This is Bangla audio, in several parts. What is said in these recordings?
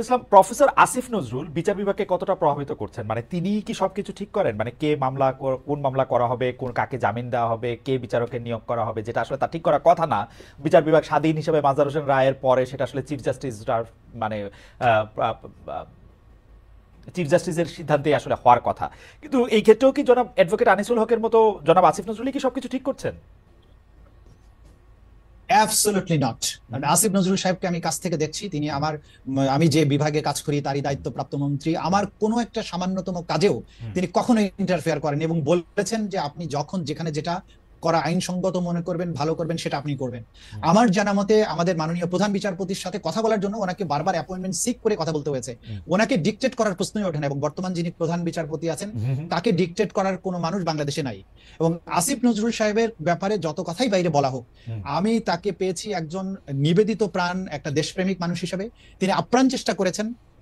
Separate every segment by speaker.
Speaker 1: ইসলাম প্রফেসর আসিফ নজরুল বিচার বিভাগকে কতটা প্রভাবিত করছেন? মানে তিনি কি সবকিছু ঠিক করেন? মানে কে মামলা কোন মামলা করা হবে, কোন কাকে জামিন দেওয়া হবে, কে বিচারকের নিয়োগ করা হবে, যেটা আসলে তা ঠিক করার কথা না। বিচার বিভাগ স্বাধীন হিসেবে মাজার হোসেন রায়ের পরে সেটা আসলে চিফ জাস্টিস মানে চিফ জাস্টিসের সিদ্ধান্তে আসলে হওয়ার কথা। কিন্তু এই ক্ষেত্রেও কি জনাব অ্যাডভোকেট আনিসুল হকের মতো জনাব আসিফ নজরুলই কি সবকিছু ঠিক করছেন?
Speaker 2: Absolutely not. আসিফ নজরুল সাহেবকে আমি কাছ থেকে দেখছি, তিনি আমি যে বিভাগে কাজ করি তারই দায়িত্বপ্রাপ্ত মন্ত্রী। আমার কোনো একটা সামান্যতম কাজেও তিনি কখনো ইন্টারফেয়ার করেন এবং বলেছেন যে আপনি যখন যেখানে যেটা করা আইনসঙ্গত মনে করবেন, ভালো করবেন, সেটা আপনি করবেন। আমার জানা মতে আমাদের মাননীয় প্রধান বিচারপতির সাথে কথা বলার জন্য ওনাকে বারবার অ্যাপয়েন্টমেন্ট সিক করে কথা বলতে হয়েছে। ওনাকে ডিকটেট করার প্রশ্নই ওঠে না, এবং বর্তমান যিনি প্রধান বিচারপতি আছেন তাকে ডিকটেট করার কোনো মানুষ বাংলাদেশে নাই। এবং আসিফ নজরুল সাহেবের ব্যাপারে যত কথাই বাইরে বলা হোক, আমি তাকে পেয়েছি একজন নিবেদিত প্রাণ, একটা দেশপ্রেমিক মানুষ হিসেবে। তিনি আপ্রাণ চেষ্টা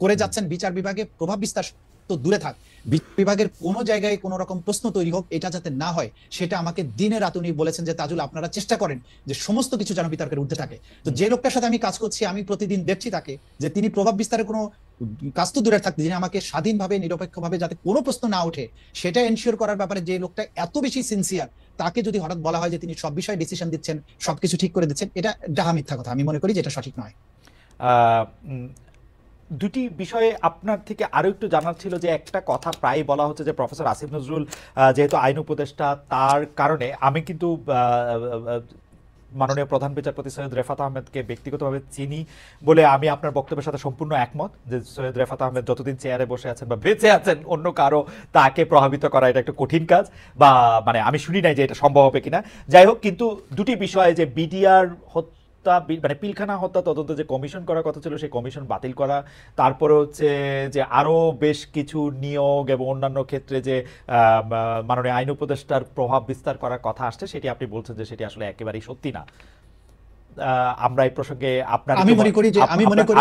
Speaker 2: করে যাচ্ছেন বিচার বিভাগে প্রভাব বিস্তার। তো দূরে থাক, বিচার বিভাগের কোনো জায়গায় কোনো রকম প্রশ্ন তৈরি হোক, এটা যাতে না হয় সেটা আমাকে দিনে রাত উনি বলেছেন যে তাজুল আপনারা চেষ্টা করেন যে সমস্ত কিছু যেন বিতর্কের ঊর্ধ্বে থাকে। তো যে লোকটার সাথে আমি কাজ করছি, আমি প্রতিদিন দেখছি তাকে যে তিনি প্রভাব বিস্তারের কোনো কাজ তো দূরে থাকতে, যিনি আমাকে স্বাধীনভাবে নিরপেক্ষভাবে যাতে কোনো প্রশ্ন না ওঠে সেটা এনশিওর করার ব্যাপারে যে লোকটা এত বেশি সিনসিয়ার, তাকে যদি হঠাৎ বলা হয় যে তিনি সব বিষয়ে ডিসিশন দিচ্ছেন, সবকিছু ঠিক করে দিচ্ছেন, এটা ডাহা মিথ্যা কথা। আমি মনে করি যে এটা সঠিক নয়।
Speaker 1: আহ, উম, দুটি বিষয়ে আপনার থেকে আরো একটু জানার ছিল। যে একটা কথা প্রায় বলা হচ্ছে যে প্রফেসর আসিফ নজরুল যেহেতু আইন উপদেষ্টা, তার কারণে আমি কিন্তু মাননীয় প্রধান বিচারপতি সৈয়দ রেফাত আহমেদকে ব্যক্তিগতভাবে চিনি বলে আমি আপনার বক্তব্যের সাথে সম্পূর্ণ একমত যে সৈয়দ রেফাত আহমেদ যতদিন চেয়ারে বসে আছেন বা বেঁচে আছেন, অন্য কারো তাকে প্রভাবিত করা এটা একটা কঠিন কাজ, বা মানে আমি শুনি নাই যে এটা সম্ভব হবে কিনা। যাই হোক, কিন্তু দুটি বিষয়ে যে বিডিআর মানে পিলখানা হত্যা তদন্ত যে কমিশন করার কথা ছিল সেই কমিশন বাতিল করা, তারপরে হচ্ছে যে আরো বেশ কিছু নিয়োগ এবং অন্যান্য ক্ষেত্রে যে মাননীয় আইন উপদেষ্টার প্রভাব বিস্তার করার কথা আসছে, সেটি আপনি বলছেন যে সেটি আসলে একেবারেই সত্যি না। আমরা এই প্রসঙ্গে আপনার
Speaker 2: আমি মনে করি যে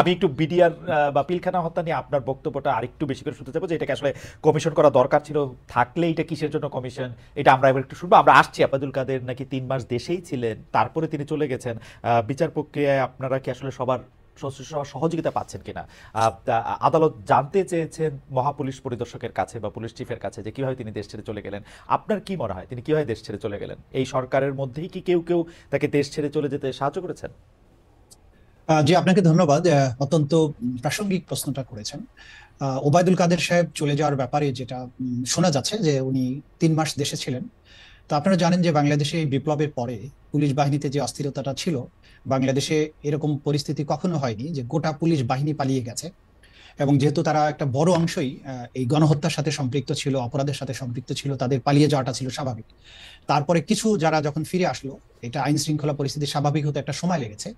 Speaker 1: আমি একটু বিডিআর বা পিলখানা হত্যা নিয়ে আপনার বক্তব্যটা আরেকটু বেশি করে শুনতে চাইবো, যে এটাকে আসলে কমিশন করা দরকার ছিল, থাকলে এটা কিসের জন্য কমিশন, এটা আমরা এবার একটু শুনবো। আমরা আসছি। আব্দুল কাদের নাকি 3 মাস দেশেই ছিলেন, তারপরে তিনি চলে গেছেন। বিচার প্রক্রিয়ায় আপনারা কি আসলে সবার সহযোগিতা পাচ্ছেন কিনা? আদালত জানতে চেয়েছেন মহাপুলিশ পরিদর্শকের কাছে বা পুলিশ চিফের কাছে যে কিভাবে তিনি দেশ ছেড়ে চলে গেলেন। আপনার কি মনে হয় তিনি কিভাবে দেশ ছেড়ে চলে গেলেন? এই সরকারের মধ্যেই কি কেউ কেউ তাকে দেশ ছেড়ে চলে যেতে সাহায্য করেছেন?
Speaker 2: জি, আপনাকে ধন্যবাদ। অত্যন্ত প্রাসঙ্গিক প্রশ্নটা করেছেন। ওবায়দুল কাদের সাহেব চলে যাওয়ার ব্যাপারে যেটা শোনা যাচ্ছে যে উনি 3 মাস দেশে ছিলেন। তো আপনারা জানেন যে বাংলাদেশে এই বিপ্লবের পরে পুলিশ বাহিনীতে যে অস্থিরতাটা ছিল, বাংলাদেশে এরকম পরিস্থিতি কখনো হয়নি যে গোটা পুলিশ বাহিনী পালিয়ে গেছে। এবং যেহেতু তারা একটা বড় অংশই এই গণহত্যার সাথে সম্পৃক্ত ছিল, অপরাধের সাথে সম্পৃক্ত ছিল, তাদের পালিয়ে যাওয়াটা ছিল স্বাভাবিক। তারপরে কিছু যারা যখন ফিরে আসলো, এটা আইন শৃঙ্খলা পরিস্থিতি স্বাভাবিক হতে একটা সময় লেগেছে।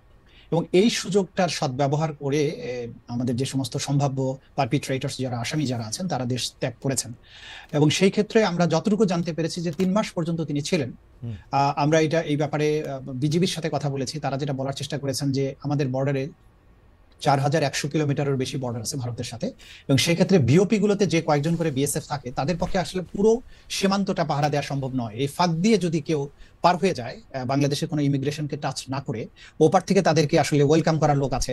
Speaker 2: এবং এই সুযোগটার সদ্ব্যবহার করে আমাদের যে সমস্ত সম্ভাব্য পারপিট্রেটরস, যারা আসামি যারা আছেন, তারা দেশ ত্যাগ করেছেন। এবং সেই ক্ষেত্রে আমরা যতটুকু জানতে পেরেছি যে 3 মাস পর্যন্ত তিনি ছিলেন। আমরা এই ব্যাপারে বিজিবির সাথে কথা বলেছি। তারা যেটা বলার চেষ্টা করেছেন যে আমাদের বর্ডারে 4100 কিলোমিটারের বেশি বর্ডার আছে ভারতের সাথে, এবং সেই ক্ষেত্রে বিওপি গুলোতে যে কয়েকজন করে বিএসএফ থাকে, তাদের পক্ষে আসলে পুরো সীমান্তটা পাহারা দেওয়া সম্ভব নয়। এই ফাঁক দিয়ে যদি কেউ পার হয়ে যায়, বাংলাদেশের কোনো ইমিগ্রেশনকে টাচ না করে, ওপার থেকে তাদেরকে আসলে ওয়েলকাম করার লোক আছে।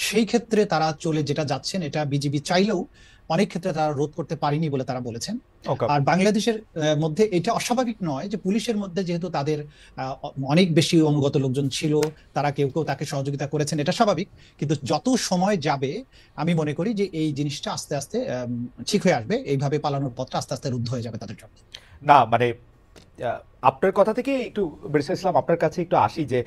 Speaker 2: সেই ক্ষেত্রে তারা চলে যেটা যাচ্ছেন, এটা বিজিবি চাইলেও অনেক ক্ষেত্রে তারা রোধ করতে পারেনি বলে তারা বলেছেন। আর বাংলাদেশের মধ্যে এটা অস্বাভাবিক নয় যে পুলিশের মধ্যে যেহেতু তাদের অনেক বেশি অনুগত লোকজন ছিল, তারা কেউ কেউ তাকে সহযোগিতা করেছেন, এটা স্বাভাবিক। কিন্তু যত সময় যাবে, আমি মনে করি যে এই জিনিসটা আস্তে আস্তে ঠিক হয়ে আসবে। এইভাবে পালানোর পথটা আস্তে আস্তে রুদ্ধ হয়ে যাবে তাদের জন্য।
Speaker 1: না মানে আপনার কথা থেকে একটু ব্যারিস্টার ইসলাম আপনার কাছে একটু আসি যে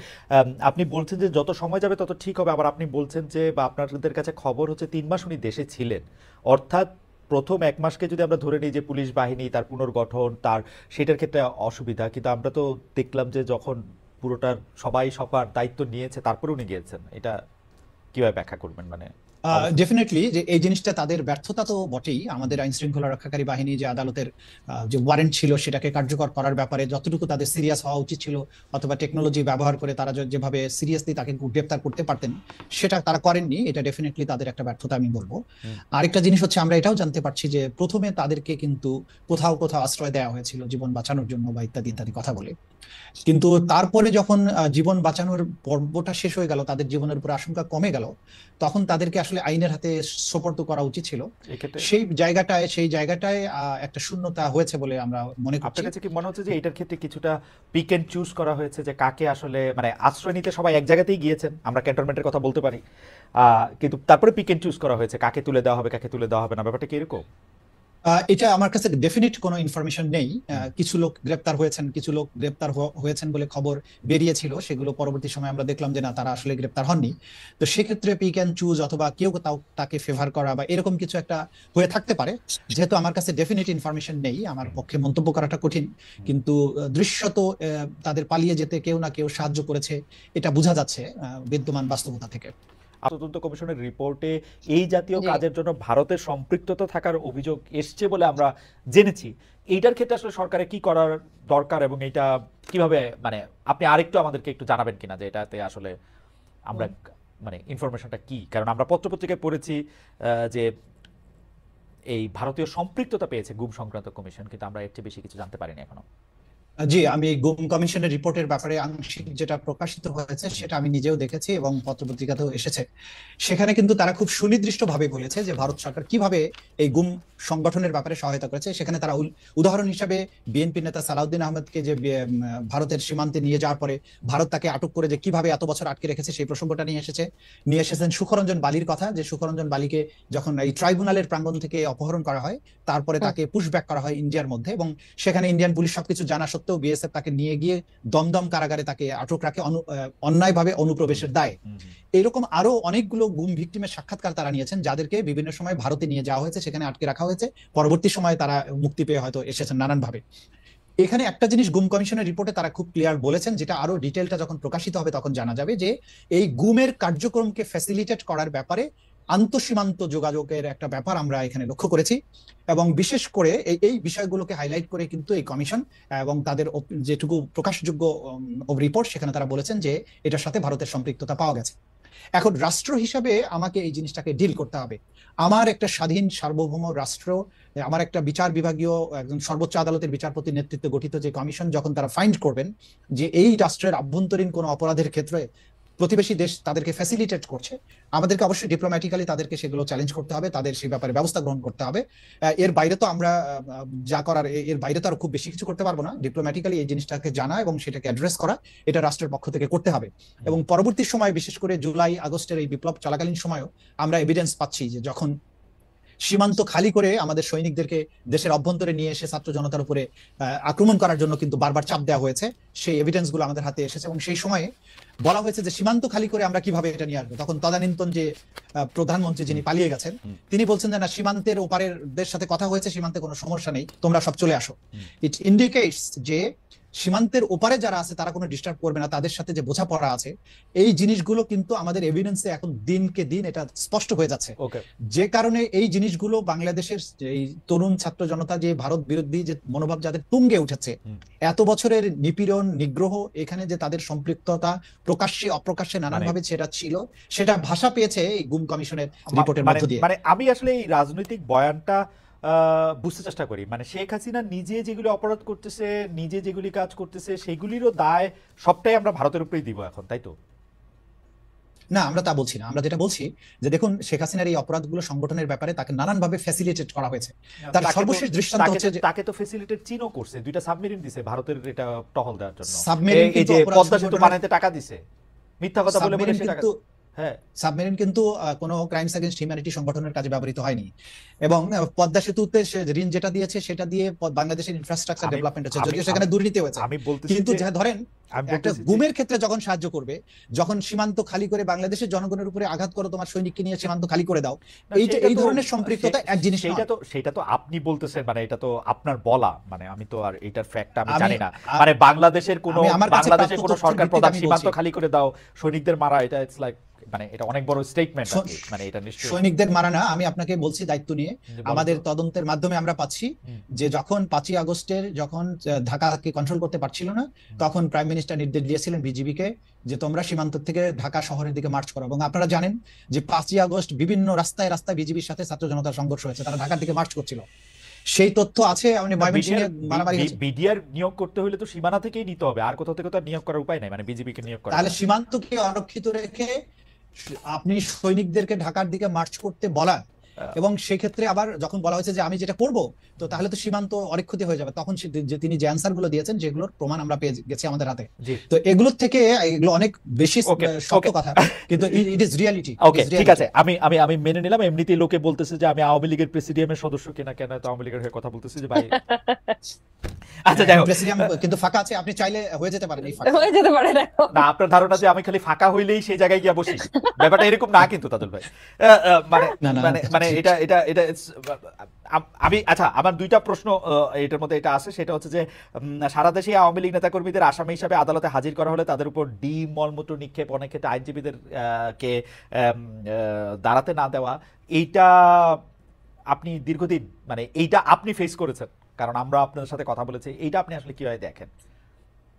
Speaker 1: আপনি বলছেন যে যত সময় যাবে তত ঠিক হবে। আবার আপনি বলছেন যে বা আপনাদের কাছে খবর হচ্ছে 3 মাস উনি দেশে ছিলেন, অর্থাৎ প্রথম 1 মাসকে যদি আমরা ধরে নিই যে পুলিশ বাহিনী তার পুনর্গঠন তার সেটার ক্ষেত্রে অসুবিধা, কিন্তু আমরা তো দেখলাম যে যখন পুরোটার সবাই সবার দায়িত্ব নিয়েছে তারপরে উনি গিয়েছেন। এটা কিভাবে ব্যাখ্যা করবেন? মানে
Speaker 2: ডেফিনেটলি যে এই জিনিসটা তাদের ব্যর্থতা তো বটেই। আমাদের আইন শৃঙ্খলা রক্ষাকারী বাহিনী যে আদালতের যে ওয়ারেন্ট ছিল সেটাকে কার্যকর করার ব্যাপারে যতটুকু তাদের সিরিয়াস হওয়া উচিত ছিল, অথবা টেকনোলজি ব্যবহার করে তারা যেভাবে সিরিয়াসলি তাকে গ্রেপ্তার করতে পারতেন, সেটা তারা করেননি। এটা ডেফিনেটলি তাদের একটা ব্যর্থতা আমি বলবো। আরেকটা জিনিস হচ্ছে, আমরা এটাও জানতে পারছি যে প্রথমে তাদেরকে কিন্তু কোথাও কোথাও আশ্রয় দেওয়া হয়েছিল জীবন বাঁচানোর জন্য বা ইত্যাদি ইত্যাদি কথা বলে। কিন্তু তারপরে যখন জীবন বাঁচানোর পর্বটা শেষ হয়ে গেল, তাদের জীবনের উপর আশঙ্কা কমে গেল, তখন তাদেরকে আসলে আসলে আইনের হাতে সোপর্দ করা উচিত ছিল।
Speaker 1: এক্ষেত্রে
Speaker 2: সেই জায়গাটায় একটা শূন্যতা হয়েছে বলে আমরা মনে করছি।
Speaker 1: আপনার কাছে কি মনে হচ্ছে যে এটার ক্ষেত্রে কিছুটা পিক এন্ড চুজ করা হয়েছে, যে কাকে আসলে মানে আশ্রয় নিতে সবাই এক জায়গাতেই গিয়েছেন, আমরা ক্যান্টনমেন্টের কথা বলতে পারি, কিন্তু তারপরে পিক এন্ড চুজ করা হয়েছে কাকে তুলে দেওয়া হবে কাকে তুলে দেওয়া হবে না, ব্যাপারটা কি এরকম?
Speaker 2: এটা আমার কাছে ডেফিনিট কোনো ইনফরমেশন নেই। কিছু লোক গ্রেপ্তার হয়েছেন, কিছু লোক গ্রেপ্তার হয়েছেন বলে খবর বেরিয়েছিল, সেগুলো পরবর্তী সময় আমরা দেখলাম যে না, তারা আসলে গ্রেপ্তার হননি। তো সেক্ষেত্রে পিক অ্যান্ড চুজ অথবা কেউ তাকে ফেভার করা বা এরকম কিছু একটা হয়ে থাকতে পারে। যেহেতু আমার কাছে ডেফিনিট ইনফরমেশন নেই, আমার পক্ষে মন্তব্য করাটা কঠিন, কিন্তু দৃশ্যত তাদের পালিয়ে যেতে কেউ না কেউ সাহায্য করেছে, এটা বোঝা যাচ্ছে বিদ্যমান বাস্তবতা থেকে।
Speaker 1: তদন্ত কমিশনের রিপোর্টে এই জাতীয়
Speaker 3: জি।
Speaker 1: কাজের জন্য ভারতের সম্পৃক্ততা থাকার অভিযোগ এসছে বলে আমরা জেনেছি। এইটার ক্ষেত্রে আসলে সরকারের কি করার দরকার এবং এটা কিভাবে, মানে আপনি আরেকটু আমাদেরকে একটু জানাবেন কিনা যে এটাতে আসলে আমরা মানে ইনফরমেশনটা কি, কারণ আমরা পত্রপত্রিকায় পড়েছি যে এই ভারতীয় সম্পৃক্ততা পেয়েছে গুম সংক্রান্ত কমিশন, কিন্তু আমরা এর চেয়ে বেশি কিছু জানতে পারিনি এখনো।
Speaker 2: জি, আমি গুম কমিশনের রিপোর্টের ব্যাপারে আংশিক যেটা প্রকাশিত হয়েছে সেটা আমি নিজেও দেখেছি এবং পত্রপত্রিকাতেও এসেছে। সেখানে কিন্তু তারা খুব সুনির্দিষ্টভাবে বলেছে যে ভারত সরকার কিভাবে এই গুম সংগঠনের ব্যাপারে সহায়তা করেছে। সেখানে তারা উদাহরণ হিসাবে বিএনপি নেতা সালাউদ্দিন আহমেদকে যে ভারতের সীমান্তে নিয়ে যাওয়ার পরে ভারত তাকে আটক করে যে কিভাবে এত বছর আটকে রেখেছে সেই প্রসঙ্গটা নিয়ে এসেছেন সুখরঞ্জন বালির কথা, যে সুখরঞ্জন বালিকে যখন এই ট্রাইব্যুনালের প্রাঙ্গণ থেকে অপহরণ করা হয়, তারপরে তাকে পুশব্যাক করা হয় ইন্ডিয়ার মধ্যে, এবং সেখানে ইন্ডিয়ান পুলিশ সবকিছু জানা সত্ত্বেও বিএসএফ তাকে নিয়ে গিয়ে দমদম কারাগারে তাকে আটক রাখে অন্যায়ভাবে অনুপ্রবেশের দায়ে। এরকম আরো অনেকগুলো গুম ভিকটিমের সাক্ষাৎকার তারা নিয়েছেন, যাদেরকে বিভিন্ন সময় ভারতে নিয়ে যাওয়া হয়েছে, সেখানে আটকে রাখা হয়েছে, পরবর্তী সময়ে তারা মুক্তি পেয়ে হয়তো এসেছেন নানানভাবে। এখানে একটা জিনিস গুম কমিশনের রিপোর্টে তারা খুব ক্লিয়ার বলেছেন, যেটা আরো ডিটেলটা যখন প্রকাশিত হবে তখন জানা যাবে, যে এই গুমের কার্যক্রমকে ফ্যাসিলিটেট করার ব্যাপারে আন্তঃসীমান্ত যোগাযোগের একটা ব্যাপার আমরা এখানে লক্ষ্য করেছি, এবং বিশেষ করে এই বিষয়গুলোকে হাইলাইট করে কিন্তু এই কমিশন এবং তাদের যেটুকু প্রকাশযোগ্য রিপোর্ট, সেখানে তারা বলেছেন যে এটার সাথে ভারতের সম্পৃক্ততা পাওয়া গেছে। এখন রাষ্ট্র হিসাবে আমাকে এই জিনিসটাকে ডিল করতে হবে। আমার একটা স্বাধীন সার্বভৌম রাষ্ট্র, আমার একটা বিচার বিভাগীয় একজন সর্বোচ্চ আদালতের বিচারপতির নেতৃত্বে গঠিত যে কমিশন, যখন তারা ফাইন্ড করবেন যে এই রাষ্ট্রের আভ্যন্তরীণ কোনো অপরাধের ক্ষেত্রে প্রতিবেশী দেশ তাদেরকে ফ্যাসিলিটেট করছে, আমাদেরকে অবশ্যই ডিপ্লোম্যাটিক্যালি তাদেরকে সেগুলো চ্যালেঞ্জ করতে হবে, তাদের সেই ব্যাপারে ব্যবস্থা গ্রহণ করতে হবে। এর বাইরে তো আমরা যা করার, এর বাইরে তো আর খুব বেশি কিছু করতে পারবো না। ডিপ্লোম্যাটিক্যালি এই জিনিসটাকে জানা এবং সেটাকে অ্যাড্রেস করা, এটা রাষ্ট্রের পক্ষ থেকে করতে হবে। এবং পরবর্তী সময়, বিশেষ করে জুলাই আগস্টের এই বিপ্লব চলাকালীন সময়ও আমরা এভিডেন্স পাচ্ছি যে যখন সীমান্ত খালি করে আমাদের সৈনিকদেরকে দেশের অভ্যন্তরে নিয়ে এসে ছাত্র জনতার উপরে আক্রমণ করার জন্য কিন্তু বারবার চাপ দেওয়া হয়েছে, সেই এভিডেন্স গুলো আমাদের হাতে এসেছে। এবং সেই সময়ে বলা হয়েছে যে সীমান্ত খালি করে আমরা কিভাবে এটা নিয়ে আসবো, তখন তদানীন্তন যে প্রধানমন্ত্রী যিনি পালিয়ে গেছেন, তিনি বলছেন যে না, সীমান্তের ওপারের দের সাথে কথা হয়েছে, সীমান্তে কোনো সমস্যা নেই, তোমরা সব চলে আসো। ইট ইন্ডিকেটস যে সীমান্তের ওপারে যারা আছে তারা কোনো ডিস্টার্ব করবে না, তাদের সাথে যে বোঝাপড়া আছে, এই জিনিসগুলো কিন্তু আমাদের এভিডেন্সে এখন দিনকে দিন এটা স্পষ্ট হয়ে যাচ্ছে। যে কারণে এই জিনিসগুলো বাংলাদেশের এই তরুণ ছাত্র জনতা যে ভারত বিরোধী যে মনোভাব যাদের তুঙ্গে উঠেছে, এত বছরের নিপীড়ন নিগ্রহ, এখানে যে তাদের সম্পৃক্ততা প্রকাশ্যে অপ্রকাশ্যে নানানভাবে সেটা ছিল, সেটা ভাষা পেয়েছে এই গুম কমিশনের রিপোর্টের মধ্য দিয়ে।
Speaker 1: মানে আমি আসলে এই রাজনৈতিক বয়ানটা বুঝতে চেষ্টা করি, মানে শেখ হাসিনা নিজে যেগুলি অপরাধ করতেছে, নিজে যেগুলি কাজ করতেছে, সেগুলিরও দায় সবটাই আমরা ভারতের উপরেই দিব এখন, তাই তো?
Speaker 2: না, আমরা তা বলছি না। আমরা যেটা বলছি যে দেখুন, শেখ হাসিনার এই অপরাধগুলো সংগঠনের ব্যাপারে তাকে নানানভাবে ফ্যাসিলিটেট করা হয়েছে। তার সর্বশেষ দৃষ্টান্ত হচ্ছে যে
Speaker 1: তাকে তো ফ্যাসিলিটেট চীনও করছে, দুইটা সাবমেরিন দিছে ভারতের এটা টহল দেওয়ার জন্য।
Speaker 2: সাবমেরিন
Speaker 1: এই যে পদ্মা সেতু বানাইতে টাকা দিছে, মিথ্যা কথা বলে বলে সে টাকা। হ্যাঁ,
Speaker 2: সাবমেরিন কিন্তু কোনো ক্রাইমস এগেইনস্ট হিউম্যানিটি সংগঠনের কাজে ব্যবহৃত হয়নি, এবং পদ্মা সেতুতে ঋণ যেটা দিয়েছে সেটা দিয়ে বাংলাদেশের ইনফ্রাস্ট্রাকচার ডেভেলপমেন্ট হচ্ছে, যদিও সেখানে দুর্নীতি হয়েছে। কিন্তু ধরেন একটা গুমের ক্ষেত্রে যখন সাহায্য করবে, যখন সীমান্ত খালি করে বাংলাদেশের জনগণের উপরে আঘাত করো, তোমার সৈনিককে নিয়ে সীমান্ত খালি করে দাও, এই ধরনের সম্পৃক্ততা এক জিনিস।
Speaker 1: সেটা তো আপনি বলতেছেন, মানে এটা তো আপনার বলা, মানে আমি তো আর এটার ফ্যাক্ট আমি জানি না। মানে বাংলাদেশের কোনো সরকার প্রধান সীমান্ত খালি করে দাও, সৈনিকদের মারা, এটা ইটস লাইক, মানে এটা অনেক বড় স্টেটমেন্ট। মানে এটা নিশ্চয়ই
Speaker 2: সৈনিকদের মারা না, আমি আপনাকে বলছি দায়িত্ব নিয়ে, আমাদের তদন্তের মাধ্যমে আমরা পাচ্ছি যে যখন 5ই আগস্টের যখন ঢাকাকে কন্ট্রোল করতে পারছিল না, তখন প্রাইম মিনিস্টার নির্দেশ দিয়েছিলেন বিজিবিকে যে তোমরা সীমান্ত থেকে ঢাকা শহরের দিকে মার্চ করো। এবং আপনারা জানেন যে 5ই আগস্ট বিভিন্ন রাস্তায় রাস্তায় বিজিবির সাথে ছাত্র জনতার সংঘর্ষ হয়েছে, তারা ঢাকার দিকে মার্চ করছিল, সেই তথ্য আছে।
Speaker 1: বিডিআর নিয়োগ করতে হলে তো সীমানা থেকেই নিতে হবে, আর কোথাও থেকে তো নিয়োগ করার উপায় নাই, মানে বিজিবিকে নিয়োগ করা।
Speaker 2: তাহলে সীমান্তকে অরক্ষিত রেখে আপনি সৈনিকদেরকে ঢাকার দিকে মার্চ করতে বলা, এবং সেক্ষেত্রে আবার যখন বলা হয়েছে যে আমি যেটা করব, তো তাহলে তো সীমান্ত অনেক ক্ষতি হয়ে যাবে, তখন তিনি যে অ্যান্সার গুলো দিয়েছেন যেগুলোর প্রমাণ আমরা পেয়ে গেছি আমাদের হাতে।
Speaker 1: জি
Speaker 2: তো এগুলোর থেকে এগুলো অনেক বেশি
Speaker 1: ওকে
Speaker 2: শক্ত
Speaker 1: ওকে
Speaker 2: কথা, কিন্তু ইট ইজ রিয়ালিটি।
Speaker 1: ওকে ঠিক আছে, আমি আমি আমি মেনে নিলাম। এমনিতেই লোকে বলতেছে যে আমি আওয়ামী লীগের প্রেসিডিয়ামের সদস্য কিনা, কেন তো আওয়ামী লীগের হয়ে কথা বলতেছি যে ভাই। আচ্ছা যাই হোক,
Speaker 2: প্রেসিডিয়াম কিন্তু ফাঁকা আছে, আপনি চাইলে হয়ে যেতে পারেন এই ফাঁকা।
Speaker 3: হয়ে যেতে পারে না।
Speaker 1: না আপনার ধারণা যে আমি খালি ফাঁকা হইলেই সেই জায়গায় গিয়ে বসি, ব্যাপারটা এরকম না কিন্তু তাদুল ভাই। মানে
Speaker 2: না, না,
Speaker 1: মানে মানে এটা এটা এটা আমি আচ্ছা আমার দুইটা প্রশ্ন এটার মধ্যে এটা আছে, সেটা হচ্ছে যে সারা দেশে আওয়ামী লীগ নেতাকর্মীদের আসামি হিসাবে আদালতে হাজির করা হলে তাদের উপর ডিম মলমূত্র নিক্ষেপ, অনেক ক্ষেত্রে আইনজীবীদের কে দাঁড়াতে না দেওয়া, এইটা আপনি দীর্ঘদিন মানে এইটা আপনি ফেস করেছেন, কারণ আমরা আপনাদের সাথে কথা বলেছি, এইটা আপনি আসলে কিভাবে দেখেন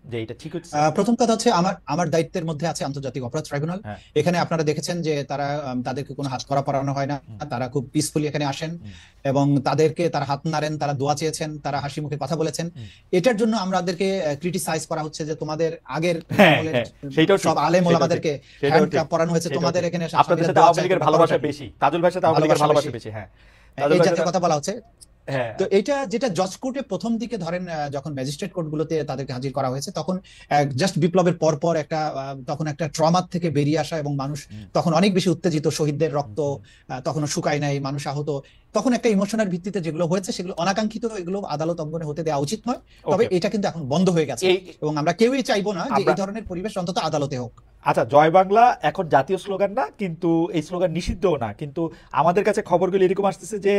Speaker 1: যে এটা ঠিক হচ্ছে?
Speaker 2: প্রথম কথা হচ্ছে আমার দায়িত্বের মধ্যে আছে আন্তর্জাতিক অপরাধ ট্রাইব্যুনাল। এখানে আপনারা দেখেছেন যে তারা তাদেরকে কোনো হাত করা পড়ানো হয় না, তারা খুব পিসফুলি এখানে আসেন এবং তাদেরকে তারা হাত নাড়েন, তারা দোয়া চেয়েছেন, তারা হাসি মুখে কথা বলেছেন। এটার জন্য আমাদেরকে ক্রিটিসাইজ করা হচ্ছে যে তোমাদের আগের সব আলেম ওলামাদেরকে হ্যান্ড কাপ পরানো হয়েছে, তোমাদের এখানে
Speaker 1: আপনাদের সাথে আওয়ামী লীগের ভালোবাসা বেশি, তাজুল ভাইয়ের সাথে আওয়ামী লীগের ভালোবাসা বেশি। হ্যাঁ
Speaker 2: এই জাতীয় কথা বলা হচ্ছে। তো এটা যেটা জজ কোর্টে প্রথম দিকে ধরেন যখন ম্যাজিস্ট্রেট কোর্টগুলোতে তাদেরকে হাজির করা হয়েছে, তখন জাস্ট বিপ্লবের পর একটা তখন একটা ট্রমার থেকে বেরিয়ে আসা, এবং মানুষ তখন অনেক বেশি উত্তেজিত, শহীদদের রক্ত তখনও শুকায় নাই, মানুষ আহত, তখন একটা ইমোশনের ভিত্তিতে যেগুলো হয়েছে সেগুলো অনাকাঙ্ক্ষিত, এগুলো আদালত অঙ্গনে হতে দেওয়া উচিত নয়। তবে এটা কিন্তু এখন বন্ধ হয়ে গেছে এবং আমরা কেউই চাইবো না যে এই ধরনের পরিবেশ অন্তত আদালতে হোক।
Speaker 1: আচ্ছা জয় বাংলা এখন জাতীয় স্লোগান না, কিন্তু এই স্লোগান নিষিদ্ধও না, কিন্তু আমাদের কাছে খবরগুলো এরকম আসতেছে যে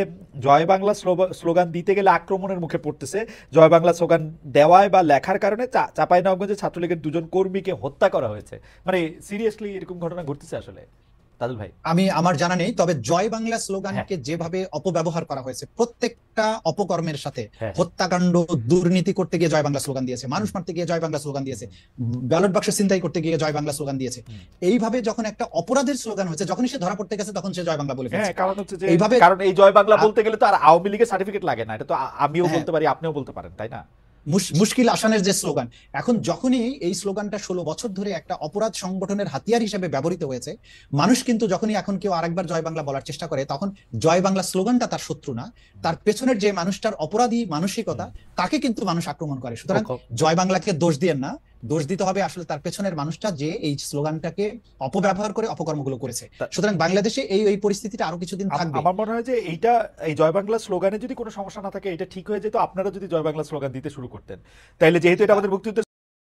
Speaker 1: জয় বাংলা স্লোগান দিতে গেলে আক্রমণের মুখে পড়তেছে। জয় বাংলা স্লোগান দেওয়ায় বা লেখার কারণে চাঁপাইনবাবগঞ্জে ছাত্রলীগের 2 কর্মীকে হত্যা করা হয়েছে। মানে সিরিয়াসলি এরকম ঘটনা ঘটতেছে আসলে তাজুল ভাই?
Speaker 2: আমার জানা নেই, তবে জয় বাংলা স্লোগানকে যেভাবে অপব্যবহার করা হয়েছে, প্রত্যেকটা অপকর্মের সাথে, হত্যাকাণ্ড, দুর্নীতি করতে গিয়ে জয় বাংলা স্লোগান দিয়েছে, মানুষ মারতে গিয়ে জয় বাংলা স্লোগান দিয়েছে, ব্যালট বাক্স ছিনতাই করতে গিয়ে জয় বাংলা স্লোগান দিয়েছে। এইভাবে যখন একটা অপরাধের স্লোগান হয়েছে, যখনই সে ধরা পড়তে গেছে তখন সে জয় বাংলা বলে ফেলেছে।
Speaker 1: হ্যাঁ, কারণ হচ্ছে যে এইভাবে, কারণ এই জয় বাংলা বলতে গেলে তো আর আওয়ামী লীগের সার্টিফিকেট লাগে না, এটা তো আমিও বলতে পারি, আপনিও বলতে পারেন, তাই না?
Speaker 2: মুশকিল আসানের যে স্লোগান, এখন যখনই এই স্লোগানটা 16 বছর ধরে একটা অপরাধ সংগঠনের হাতিয়ার হিসেবে ব্যবহৃত হয়েছে, মানুষ কিন্তু যখনই এখন কেউ আরেকবার জয় বাংলা বলার চেষ্টা করে, তখন জয় বাংলা স্লোগানটা তার শত্রু না, তার পেছনের যে মানুষটার অপরাধী মানসিকতা, তাকে কিন্তু মানুষ আক্রমণ করে। সুতরাং জয় বাংলাকে দোষ দিয়েন না, দোষ দিতে হবে আসলে তার পেছনের মানুষটা, যে এই স্লোগানটাকে অপব্যবহার করে অপকর্মগুলো করেছে। সুতরাং বাংলাদেশে এই পরিস্থিতিটা আরো কিছুদিন থাকবে।
Speaker 1: আমার মনে হয় যে এইটা, এই জয় বাংলা স্লোগানে যদি কোনো সমস্যা না থাকে, এটা ঠিক হয়ে যেত আপনারা যদি জয় বাংলা স্লোগান দিতে শুরু করতেন, তাইলে যেহেতু এটা আমাদের মুক্তিযুদ্ধের